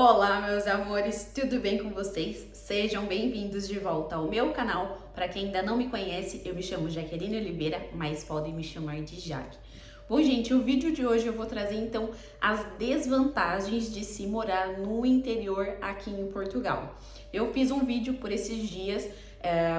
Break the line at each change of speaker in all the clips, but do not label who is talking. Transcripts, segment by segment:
Olá, meus amores, tudo bem com vocês? Sejam bem-vindos de volta ao meu canal. Para quem ainda não me conhece, eu me chamo Jaqueline Oliveira, mas podem me chamar de Jaque. Bom, gente, o vídeo de hoje eu vou trazer então as desvantagens de se morar no interior aqui em Portugal. Eu fiz um vídeo por esses dias,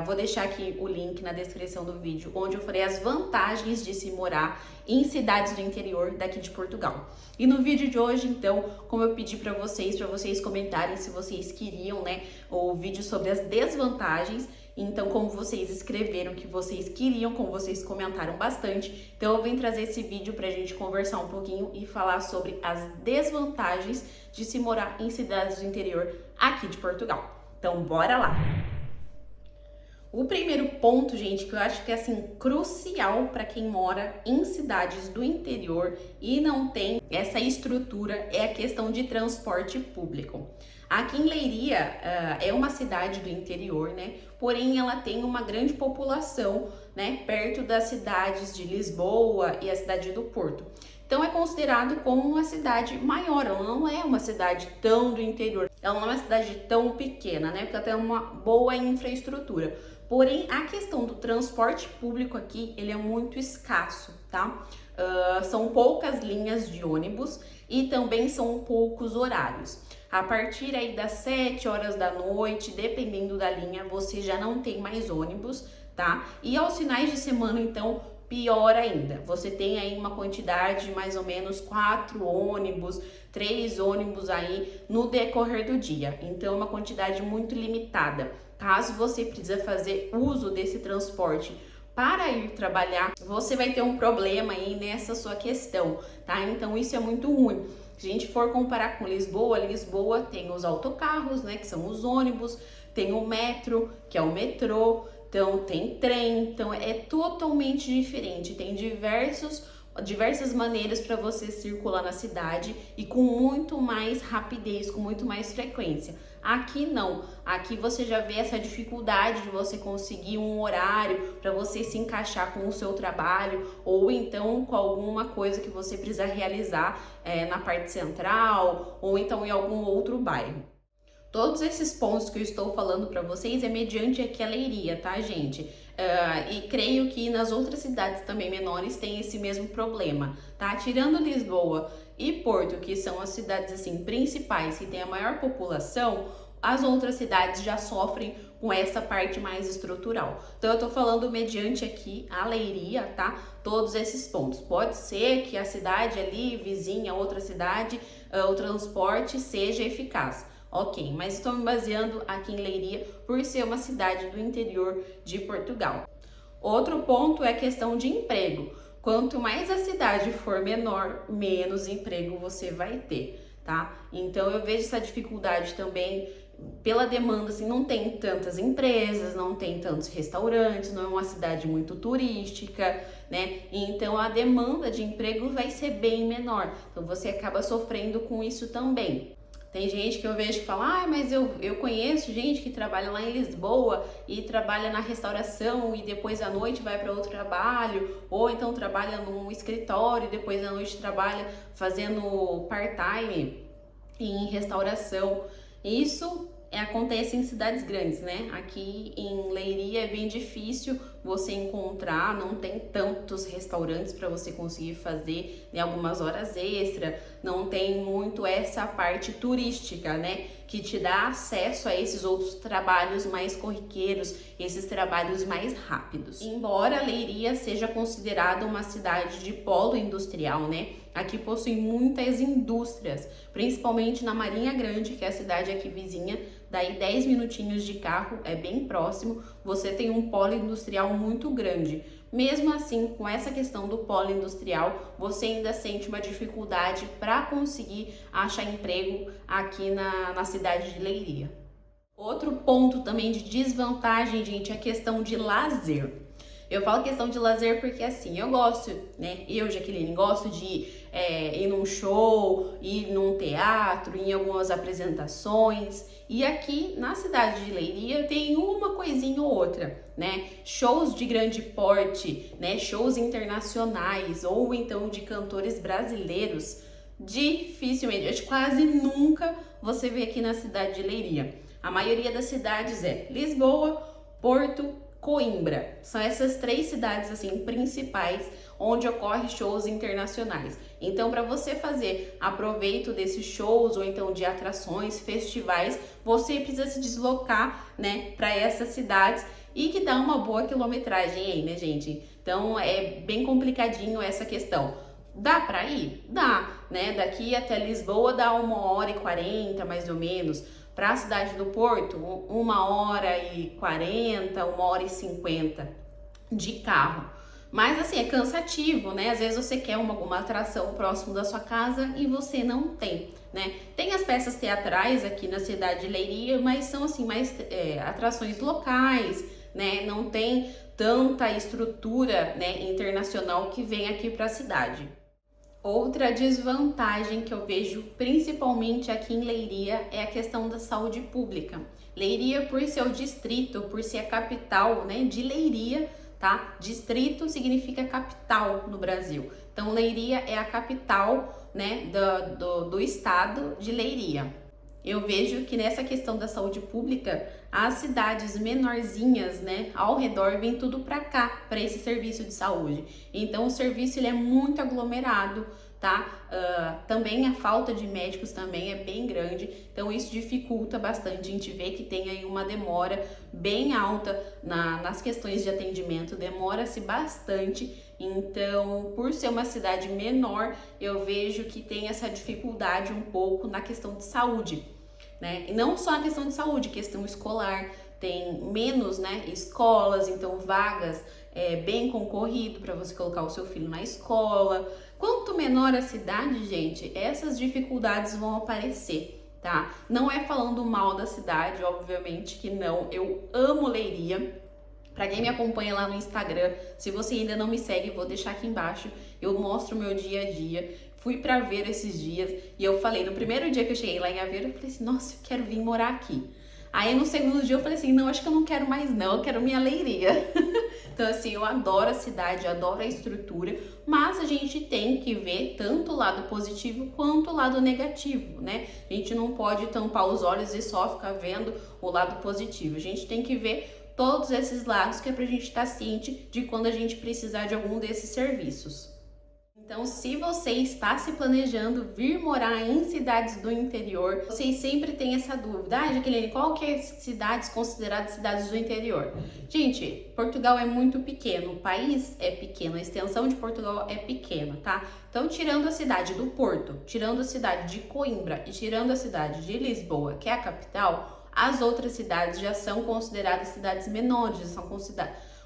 vou deixar aqui o link na descrição do vídeo, onde eu falei as vantagens de se morar em cidades do interior daqui de Portugal. E no vídeo de hoje, então, como eu pedi para vocês comentarem se vocês queriam, né, o vídeo sobre as desvantagens. Então, como vocês escreveram que vocês queriam, como vocês comentaram bastante, então eu vim trazer esse vídeo pra gente conversar um pouquinho e falar sobre as desvantagens de se morar em cidades do interior aqui de Portugal. Então, bora lá! O primeiro ponto, gente, que eu acho que é assim crucial para quem mora em cidades do interior e não tem essa estrutura é a questão de transporte público. Aqui em Leiria é uma cidade do interior, né? Porém, ela tem uma grande população, né? Perto das cidades de Lisboa e a cidade do Porto. Então, é considerado como uma cidade maior. Ela não é uma cidade tão do interior. Ela não é uma cidade tão pequena, né? Porque ela tem uma boa infraestrutura. Porém, a questão do transporte público aqui, ele é muito escasso, tá? São poucas linhas de ônibus e também são poucos horários. A partir aí das 7 horas da noite, dependendo da linha, você já não tem mais ônibus, tá? E aos finais de semana, então, pior ainda. Você tem aí uma quantidade de mais ou menos 4 ônibus, 3 ônibus aí no decorrer do dia. Então, é uma quantidade muito limitada. Caso você precisa fazer uso desse transporte para ir trabalhar, você vai ter um problema aí nessa sua questão, tá? Então isso é muito ruim. Se a gente for comparar com Lisboa, Lisboa tem os autocarros, né, que são os ônibus, tem o metro, que é o metrô, então tem trem, então é totalmente diferente, tem diversas maneiras para você circular na cidade e com muito mais rapidez, com muito mais frequência. Aqui não, aqui você já vê essa dificuldade de você conseguir um horário para você se encaixar com o seu trabalho ou então com alguma coisa que você precisa realizar na parte central ou então em algum outro bairro. Todos esses pontos que eu estou falando para vocês é mediante aqui a Leiria, tá, gente? E creio que nas outras cidades também menores tem esse mesmo problema, tá? Tirando Lisboa e Porto, que são as cidades assim principais que têm a maior população, as outras cidades já sofrem com essa parte mais estrutural. Então eu tô falando mediante aqui a Leiria, tá? Todos esses pontos. Pode ser que a cidade ali, vizinha, outra cidade, o transporte seja eficaz. Ok, mas estou me baseando aqui em Leiria por ser uma cidade do interior de Portugal. Outro ponto é a questão de emprego. Quanto mais a cidade for menor, menos emprego você vai ter, tá? Então eu vejo essa dificuldade também pela demanda, assim, não tem tantas empresas, não tem tantos restaurantes, não é uma cidade muito turística, né? Então a demanda de emprego vai ser bem menor. Então você acaba sofrendo com isso também. Tem gente que eu vejo que fala, mas eu conheço gente que trabalha lá em Lisboa e trabalha na restauração e depois à noite vai para outro trabalho, ou então trabalha num escritório e depois à noite trabalha fazendo part-time em restauração. Isso acontece em cidades grandes, né? Aqui em Leiria é bem difícil você encontrar, não tem tantos restaurantes para você conseguir fazer, né, algumas horas extra, não tem muito essa parte turística, né, que te dá acesso a esses outros trabalhos mais corriqueiros, esses trabalhos mais rápidos. Embora Leiria seja considerada uma cidade de polo industrial, né, aqui possui muitas indústrias, principalmente na Marinha Grande, que é a cidade aqui vizinha, daí 10 minutinhos de carro, é bem próximo, você tem um polo industrial muito grande. Mesmo assim, com essa questão do polo industrial, você ainda sente uma dificuldade para conseguir achar emprego aqui na cidade de Leiria. Outro ponto também de desvantagem, gente, é a questão de lazer. Eu falo questão de lazer porque assim, eu gosto, né? Eu, Jaqueline, gosto de ir num show, ir num teatro, em algumas apresentações. E aqui na cidade de Leiria tem uma coisinha ou outra, né? Shows de grande porte, né? Shows internacionais ou então de cantores brasileiros. Dificilmente, quase nunca você vê aqui na cidade de Leiria. A maioria das cidades é Lisboa, Porto, Coimbra. São essas 3 cidades assim principais onde ocorrem shows internacionais. Então, para você fazer aproveito desses shows ou então de atrações, festivais, você precisa se deslocar, né, para essas cidades e que dá uma boa quilometragem aí, né, gente? Então, é bem complicadinho essa questão. Dá para ir? Dá, né? Daqui até Lisboa dá 1h40, mais ou menos. Para a cidade do Porto, 1h40, 1h50 de carro. Mas assim, é cansativo, né? Às vezes você quer alguma atração próximo da sua casa e você não tem, né? Tem as peças teatrais aqui na cidade de Leiria, mas são assim mais atrações locais, né? Não tem tanta estrutura, né, internacional que vem aqui para a cidade. Outra desvantagem que eu vejo, principalmente aqui em Leiria, é a questão da saúde pública. Leiria, por ser o distrito, por ser a capital, né, de Leiria, tá? Distrito significa capital no Brasil. Então, Leiria é a capital, né, do estado de Leiria. Eu vejo que nessa questão da saúde pública, as cidades menorzinhas, né, ao redor vem tudo para cá, para esse serviço de saúde. Então o serviço ele é muito aglomerado, tá? Também a falta de médicos também é bem grande, então isso dificulta bastante. A gente vê que tem aí uma demora bem alta nas questões de atendimento, demora-se bastante. Então, por ser uma cidade menor, eu vejo que tem essa dificuldade um pouco na questão de saúde, né? E não só a questão de saúde, questão escolar, tem menos, né, escolas, então vagas bem concorrido para você colocar o seu filho na escola. Quanto menor a cidade, gente, essas dificuldades vão aparecer, tá? Não é falando mal da cidade, obviamente que não. Eu amo Leiria. Para quem me acompanha lá no Instagram, se você ainda não me segue, vou deixar aqui embaixo. Eu mostro o meu dia a dia. Fui para Aveiro esses dias e eu falei, no primeiro dia que eu cheguei lá em Aveiro, eu falei assim, nossa, eu quero vir morar aqui. Aí no segundo dia eu falei assim, não, acho que eu não quero mais não, eu quero minha Leiria. Então assim, eu adoro a cidade, eu adoro a estrutura, mas a gente tem que ver tanto o lado positivo quanto o lado negativo, né? A gente não pode tampar os olhos e só ficar vendo o lado positivo. A gente tem que ver todos esses lados, que é pra gente estar ciente de quando a gente precisar de algum desses serviços. Então, se você está se planejando vir morar em cidades do interior, vocês sempre têm essa dúvida. Ah, Jaqueline, qual que é as cidades consideradas cidades do interior? Gente, Portugal é muito pequeno, o país é pequeno, a extensão de Portugal é pequena, tá? Então, tirando a cidade do Porto, tirando a cidade de Coimbra e tirando a cidade de Lisboa, que é a capital, as outras cidades já são consideradas cidades menores, já são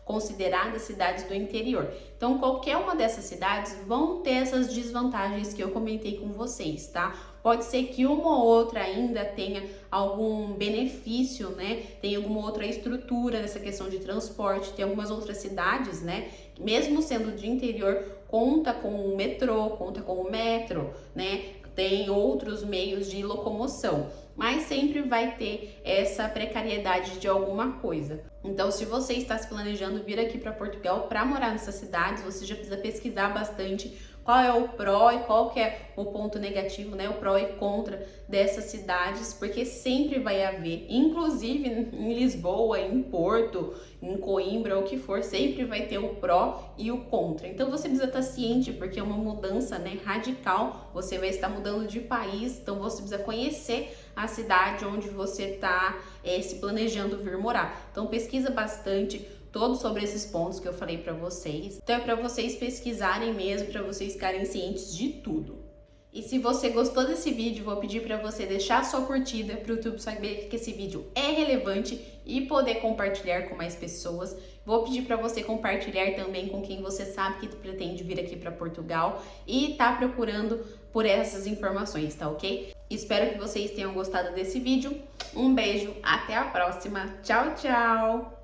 consideradas cidades do interior. Então, qualquer uma dessas cidades vão ter essas desvantagens que eu comentei com vocês, tá? Pode ser que uma ou outra ainda tenha algum benefício, né? Tem alguma outra estrutura nessa questão de transporte. Tem algumas outras cidades, né? Mesmo sendo de interior, conta com o metrô, conta com o metro, né? Tem outros meios de locomoção, mas sempre vai ter essa precariedade de alguma coisa. Então, se você está se planejando vir aqui para Portugal para morar nessas cidades, você já precisa pesquisar bastante qual é o pró e qual que é o ponto negativo, né? O pró e contra dessas cidades, porque sempre vai haver, inclusive em Lisboa, em Porto, em Coimbra, o que for, sempre vai ter o pró e o contra. Então você precisa estar ciente, porque é uma mudança, né, radical. Você vai estar mudando de país, então você precisa conhecer a cidade onde você está se planejando vir morar. Então pesquisa bastante todos sobre esses pontos que eu falei para vocês. Então é para vocês pesquisarem mesmo, para vocês ficarem cientes de tudo. E se você gostou desse vídeo, vou pedir para você deixar sua curtida para o YouTube saber que esse vídeo é relevante e poder compartilhar com mais pessoas. Vou pedir para você compartilhar também com quem você sabe que pretende vir aqui para Portugal e tá procurando por essas informações, tá ok? Espero que vocês tenham gostado desse vídeo. Um beijo, até a próxima. Tchau, tchau!